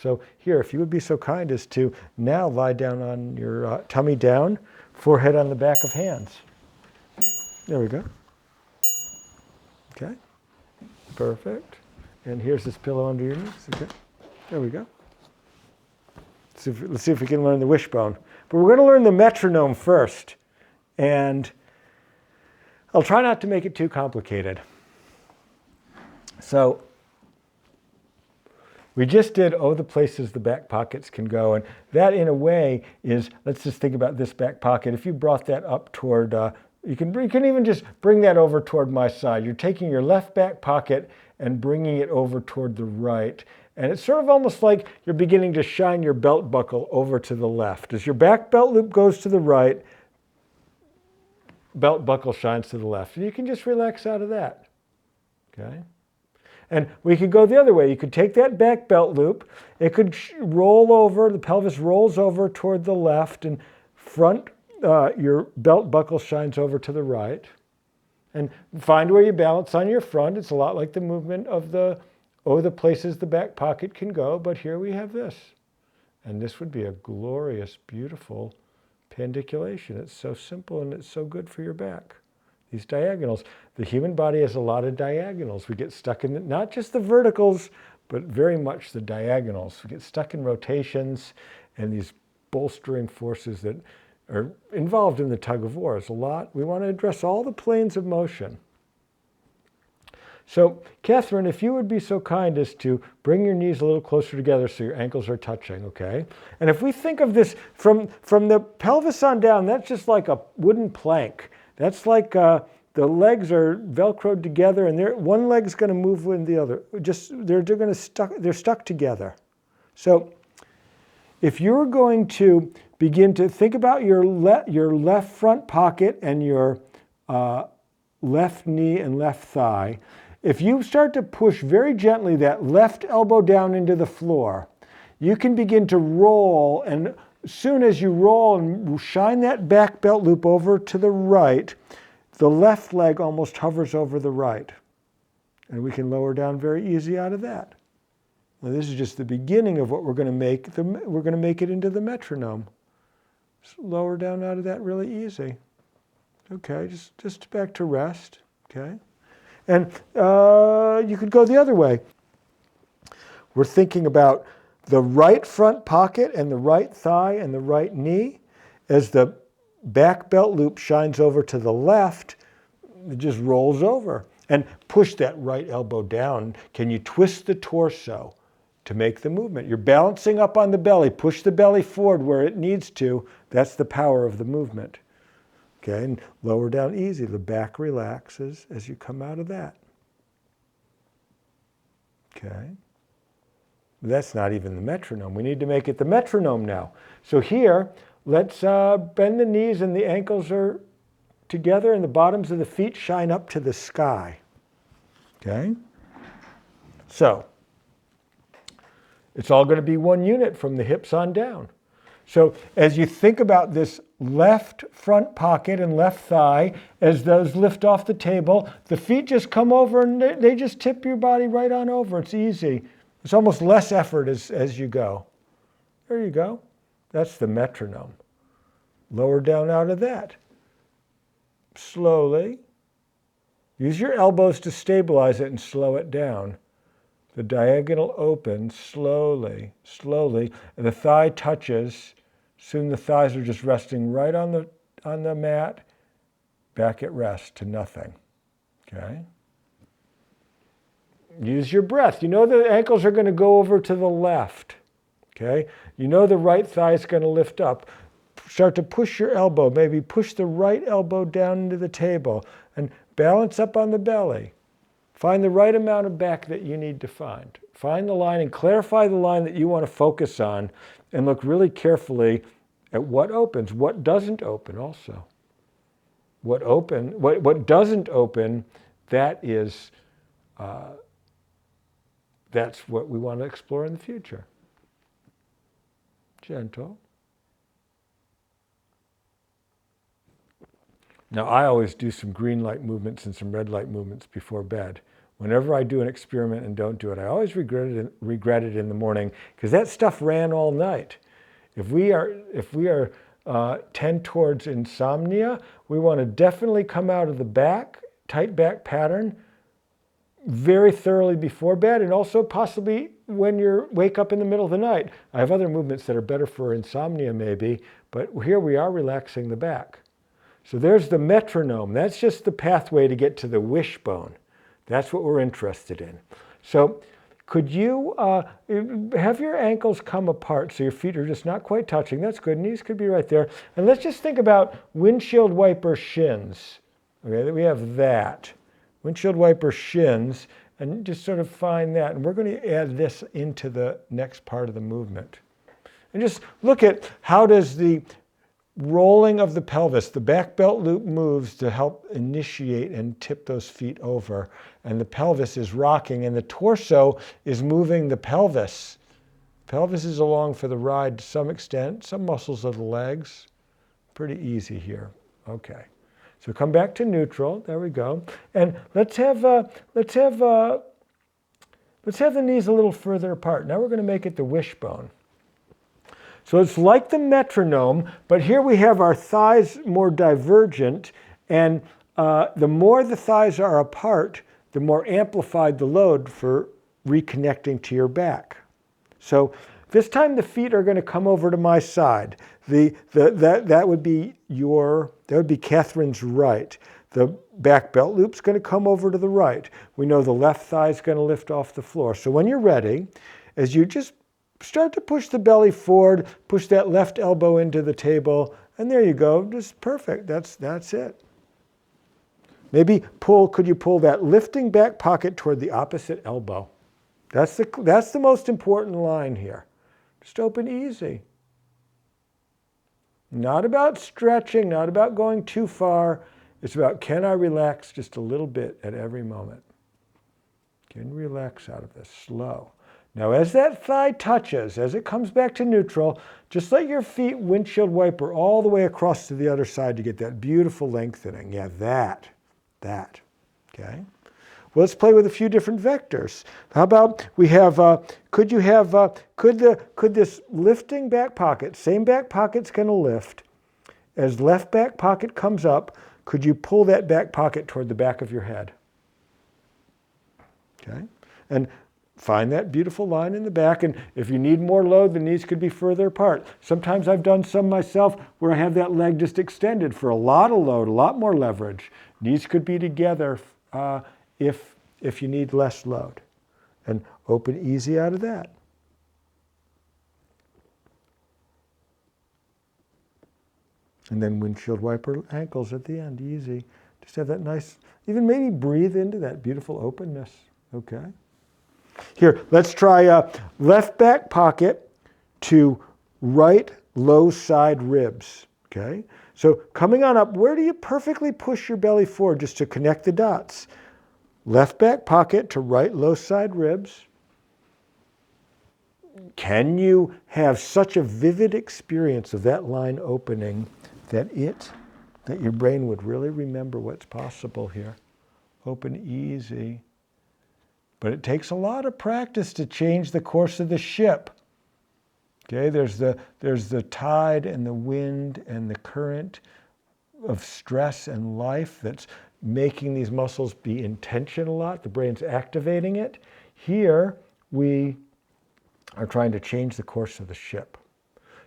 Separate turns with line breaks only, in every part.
So here, if you would be so kind as to now lie down on your tummy down, forehead on the back of hands. There we go. Okay, perfect. And here's this pillow under your knees. Okay, there we go. Let's see if we can learn the wishbone. But we're going to learn the metronome first. And I'll try not to make it too complicated. So we just did, oh, the places the back pockets can go. And that, in a way, is, let's just think about this back pocket. If you brought that up toward, you can even just bring that over toward my side. You're taking your left back pocket and bringing it over toward the right. And it's sort of almost like you're beginning to shine your belt buckle over to the left. As your back belt loop goes to the right, belt buckle shines to the left. And you can just relax out of that. Okay? And we could go the other way. You could take that back belt loop. It could roll over. The pelvis rolls over toward the left, and front, your belt buckle shines over to the right. And find where you balance on your front. It's a lot like the movement of the places the back pocket can go. But here we have this. And this would be a glorious, beautiful pandiculation. It's so simple and it's so good for your back. These diagonals. The human body has a lot of diagonals. We get stuck in not just the verticals, but very much the diagonals. We get stuck in rotations and these bolstering forces that are involved in the tug of war. It's a lot. We want to address all the planes of motion. So, Catherine, if you would be so kind as to bring your knees a little closer together so your ankles are touching, okay? And if we think of this from the pelvis on down, that's just like a wooden plank. That's like the legs are Velcroed together, and one leg's going to move with the other. They're stuck together. So, if you're going to begin to think about your left front pocket and your left knee and left thigh, if you start to push very gently that left elbow down into the floor, you can begin to roll, and as soon as you roll and shine that back belt loop over to the right, the left leg almost hovers over the right. And we can lower down very easy out of that. Now, this is just the beginning of what we're going to make. We're going to make it into the metronome. Just lower down out of that really easy. Okay, just back to rest. Okay. And you could go the other way. We're thinking about the right front pocket and the right thigh and the right knee. As the back belt loop shines over to the left, it just rolls over. And push that right elbow down. Can you twist the torso to make the movement? You're balancing up on the belly. Push the belly forward where it needs to. That's the power of the movement. Okay, and lower down easy. The back relaxes as you come out of that. Okay. That's not even the metronome. We need to make it the metronome now. So here, let's bend the knees and the ankles are together and the bottoms of the feet shine up to the sky. Okay? So, it's all going to be one unit from the hips on down. So as you think about this left front pocket and left thigh, as those lift off the table, the feet just come over and they just tip your body right on over. It's easy. It's almost less effort as you go. There you go. That's the metronome. Lower down out of that. Slowly. Use your elbows to stabilize it and slow it down. The diagonal opens slowly, slowly, and the thigh touches. Soon the thighs are just resting right on the mat, back at rest to nothing. Okay? Use your breath. You know the ankles are going to go over to the left. Okay? You know the right thigh is going to lift up. Start to push your elbow. Maybe push the right elbow down into the table and balance up on the belly. Find the right amount of back that you need to find. Find the line and clarify the line that you want to focus on, and look really carefully at what opens, what doesn't open also. What doesn't open, that's what we want to explore in the future. Gentle. Now, I always do some green light movements and some red light movements before bed. Whenever I do an experiment and don't do it, I always regret it in the morning because that stuff ran all night. If we are tend towards insomnia, we want to definitely come out of the back, tight back pattern, very thoroughly before bed, and also possibly when you wake up in the middle of the night. I have other movements that are better for insomnia maybe, but here we are relaxing the back. So there's the metronome. That's just the pathway to get to the wishbone. That's what we're interested in. So could you have your ankles come apart so your feet are just not quite touching? That's good. Knees could be right there. And let's just think about windshield wiper shins. Okay, we have that. Windshield wiper shins, and just sort of find that. And we're going to add this into the next part of the movement. And just look at how does the rolling of the pelvis, the back belt loop moves to help initiate and tip those feet over. And the pelvis is rocking, and the torso is moving the pelvis. Pelvis is along for the ride to some extent. Some muscles of the legs. Pretty easy here. Okay. So come back to neutral. There we go. And let's have the knees a little further apart. Now we're going to make it the wishbone. So it's like the metronome, but here we have our thighs more divergent, and the more the thighs are apart, the more amplified the load for reconnecting to your back. So this time the feet are going to come over to my side. That would be Catherine's right. The back belt loop's going to come over to the right. We know the left thigh is going to lift off the floor. So when you're ready, as you just start to push the belly forward, push that left elbow into the table, and there you go. Just perfect. That's it. Maybe could you pull that lifting back pocket toward the opposite elbow? That's the most important line here. Just open easy. Not about stretching, not about going too far. It's about, can I relax just a little bit at every moment? Can you relax out of this? Slow. Now, as that thigh touches, as it comes back to neutral, just let your feet windshield wiper all the way across to the other side to get that beautiful lengthening. Yeah, that. Okay? Well, let's play with a few different vectors. How about we have, could this lifting back pocket, same back pocket's going to lift. As left back pocket comes up, could you pull that back pocket toward the back of your head? Okay? And find that beautiful line in the back, and if you need more load, the knees could be further apart. Sometimes I've done some myself where I have that leg just extended for a lot of load, a lot more leverage. Knees could be together if you need less load. And open easy out of that. And then windshield wiper ankles at the end, easy. Just have that nice, even maybe breathe into that beautiful openness, okay? Here, let's try left back pocket to right low side ribs, okay? So coming on up, where do you perfectly push your belly forward just to connect the dots? Left back pocket to right low side ribs. Can you have such a vivid experience of that line opening that your brain would really remember what's possible here? Open easy. But it takes a lot of practice to change the course of the ship. Okay, there's the tide and the wind and the current of stress and life that's making these muscles be in tension a lot. The brain's activating it. Here, we are trying to change the course of the ship.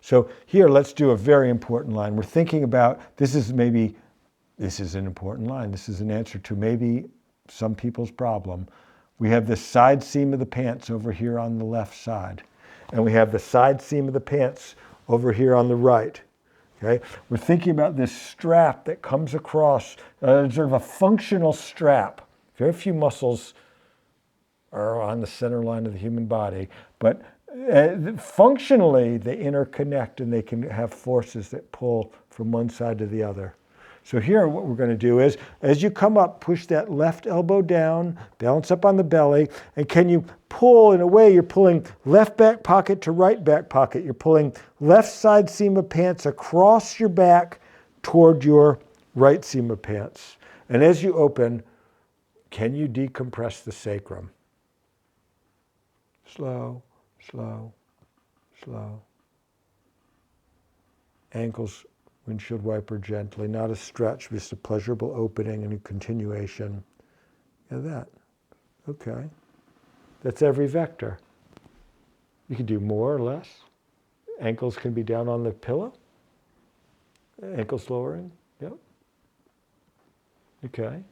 So here, let's do a very important line. We're thinking about, this is an important line. This is an answer to maybe some people's problem. We have the side seam of the pants over here on the left side. And we have the side seam of the pants over here on the right. Okay? We're thinking about this strap that comes across, sort of a functional strap. Very few muscles are on the center line of the human body, but functionally they interconnect and they can have forces that pull from one side to the other. So here what we're going to do is, as you come up, push that left elbow down, balance up on the belly, and can you pull, in a way, you're pulling left back pocket to right back pocket. You're pulling left side seam of pants across your back toward your right seam of pants. And as you open, can you decompress the sacrum? Slow, slow, slow. Ankles, windshield wiper gently, not a stretch, just a pleasurable opening and a continuation. Yeah, that. Okay. That's every vector. You can do more or less. Ankles can be down on the pillow. Ankles lowering. Yep. Okay.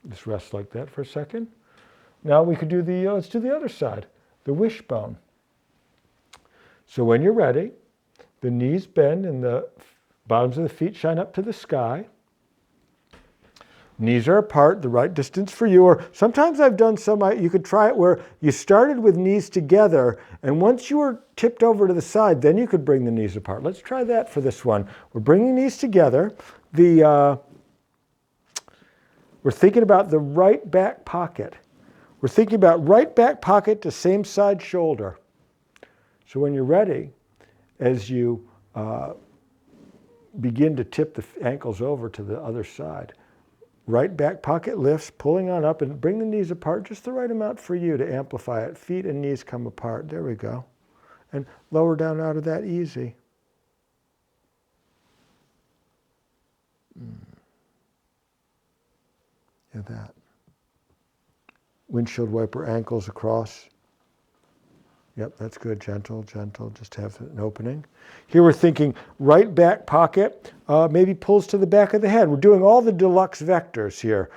Just rest like that for a second. Now we could do let's do the other side, the wishbone. So when you're ready, the knees bend and the bottoms of the feet shine up to the sky. Knees are apart, the right distance for you. Or sometimes I've done you could try it where you started with knees together, and once you were tipped over to the side, then you could bring the knees apart. Let's try that for this one. We're bringing knees together. We're thinking about the right back pocket. We're thinking about right back pocket to same side shoulder. So when you're ready, as you begin to tip the ankles over to the other side, right back pocket lifts, pulling on up, and bring the knees apart just the right amount for you to amplify it. Feet and knees come apart. There we go. And lower down out of that easy. Yeah, that. Windshield wiper ankles across. Yep, that's good. Gentle, gentle. Just have an opening. Here we're thinking right back pocket, maybe pulls to the back of the head. We're doing all the deluxe vectors here.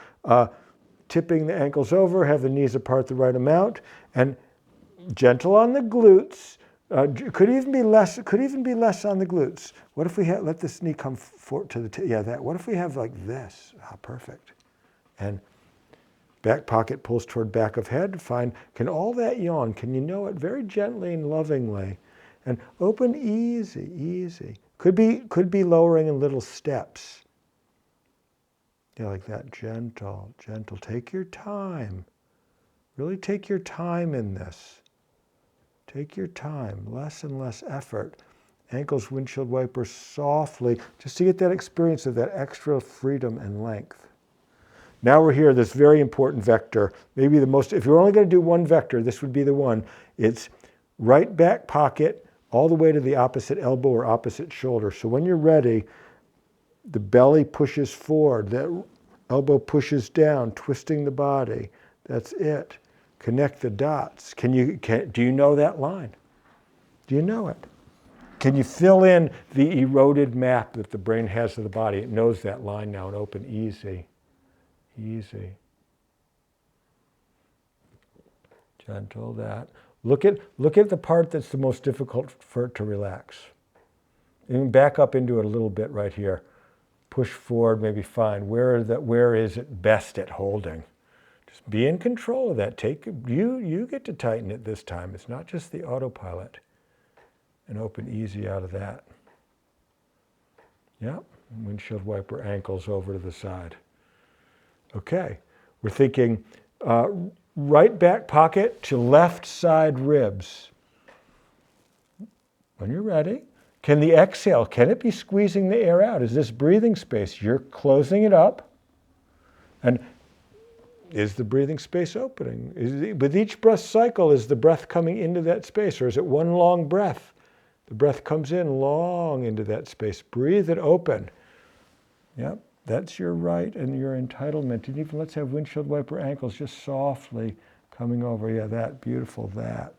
Tipping the ankles over, have the knees apart the right amount, and gentle on the glutes. Could even be less on the glutes. What if we let this knee come forward to the that? What if we have like this? Perfect. And back pocket pulls toward back of head. Fine. Can all that yawn? Can you know it very gently and lovingly? And open easy, easy. Could be lowering in little steps. Yeah, like that. Gentle, gentle. Take your time. Really take your time in this. Take your time. Less and less effort. Ankles, windshield wipers softly, just to get that experience of that extra freedom and length. Now we're here, this very important vector. Maybe if you're only going to do one vector, this would be the one. It's right back pocket all the way to the opposite elbow or opposite shoulder. So when you're ready, the belly pushes forward, that elbow pushes down, twisting the body. That's it. Connect the dots. Do you know that line? Do you know it? Can you fill in the eroded map that the brain has of the body? It knows that line now and open easy. Easy. Gentle, that. Look at the part that's the most difficult for it to relax. Even back up into it a little bit right here. Push forward, maybe find where is it best at holding. Just be in control of that. You get to tighten it this time. It's not just the autopilot. And open easy out of that. Yeah. Windshield wiper ankles over to the side. Okay, we're thinking right back pocket to left side ribs. When you're ready, can the exhale, can it be squeezing the air out? Is this breathing space? You're closing it up. And is the breathing space opening? With each breath cycle, is the breath coming into that space, or is it one long breath? The breath comes in long into that space. Breathe it open. Yep. That's your right and your entitlement. And even let's have windshield wiper ankles just softly coming over. Yeah, that, beautiful, that.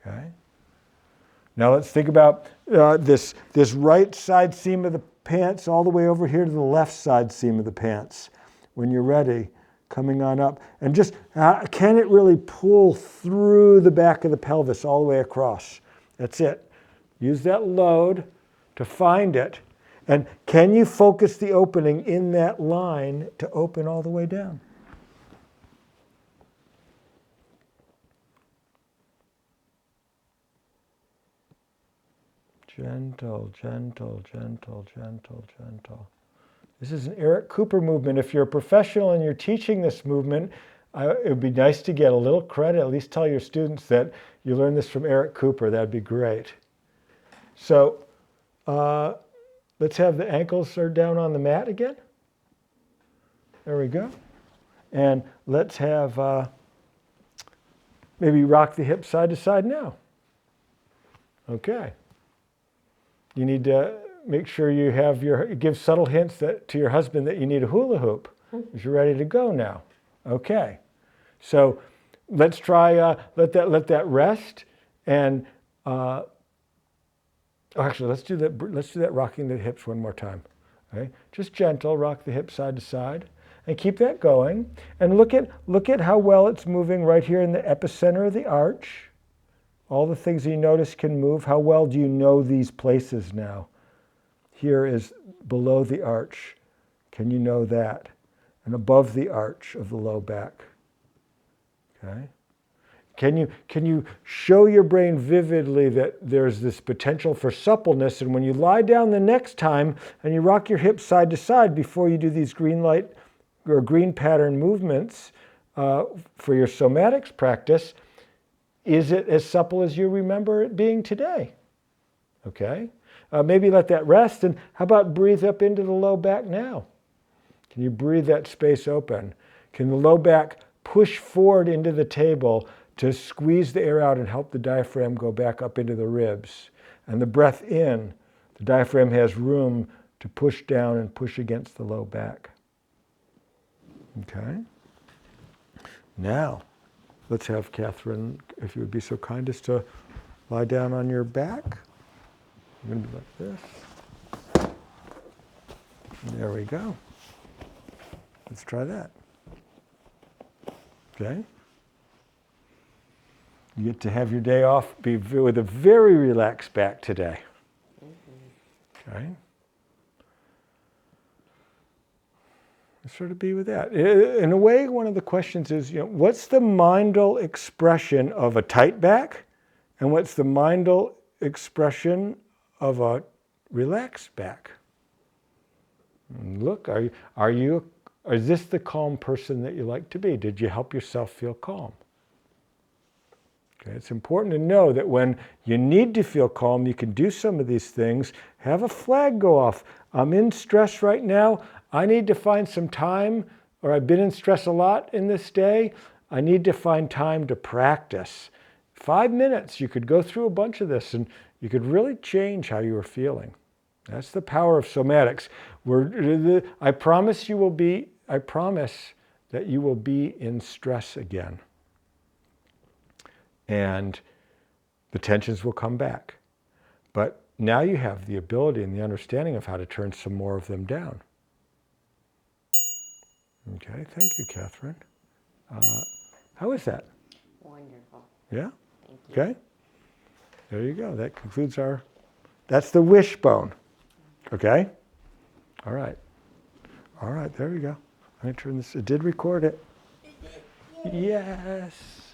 Okay? Now let's think about this right side seam of the pants all the way over here to the left side seam of the pants. When you're ready, coming on up. And just, can it really pull through the back of the pelvis all the way across? That's it. Use that load to find it. And can you focus the opening in that line to open all the way down? Gentle, gentle, gentle, gentle, gentle. This is an Eric Cooper movement. If you're a professional and you're teaching this movement, it would be nice to get a little credit. At least tell your students that you learned this from Eric Cooper. That'd be great. So, let's have the ankles are down on the mat again. There we go. And let's have, maybe rock the hips side to side now. Okay. You need to make sure you have give subtle hints to your husband that you need a hula hoop. You're ready to go now. Okay. So let's try, let that rest. And actually, let's do that rocking the hips one more time. Okay? Just gentle, rock the hips side to side. And keep that going. And look at how well it's moving right here in the epicenter of the arch. All the things you notice can move. How well do you know these places now? Here is below the arch. Can you know that? And above the arch of the low back. Okay? Can you show your brain vividly that there's this potential for suppleness, and when you lie down the next time and you rock your hips side to side before you do these green light or green pattern movements for your somatics practice, is it as supple as you remember it being today? Okay? Maybe let that rest, and how about breathe up into the low back now? Can you breathe that space open? Can the low back push forward into the table to squeeze the air out and help the diaphragm go back up into the ribs? And the breath in, the diaphragm has room to push down and push against the low back. Okay? Now, let's have Catherine, if you would be so kind as to lie down on your back. I'm going to be like this. There we go. Let's try that. Okay? You get to have your day off with a very relaxed back today. Okay? Sort of be with that. In a way, one of the questions is, what's the mindal expression of a tight back, and what's the mindal expression of a relaxed back? And look, is this the calm person that you like to be? Did you help yourself feel calm? Okay, it's important to know that when you need to feel calm, you can do some of these things. Have a flag go off. I'm in stress right now. I need to find some time, or I've been in stress a lot in this day. I need to find time to practice. 5 minutes, you could go through a bunch of this and you could really change how you were feeling. That's the power of somatics. I promise that you will be in stress again. And the tensions will come back. But now you have the ability and the understanding of how to turn some more of them down. Okay, thank you, Catherine. How is that?
Wonderful.
Yeah?
Thank you.
Okay. There you go. That concludes that's the wishbone. Okay? All right. All right, there we go. I'm going to turn this. It did record it. Yes.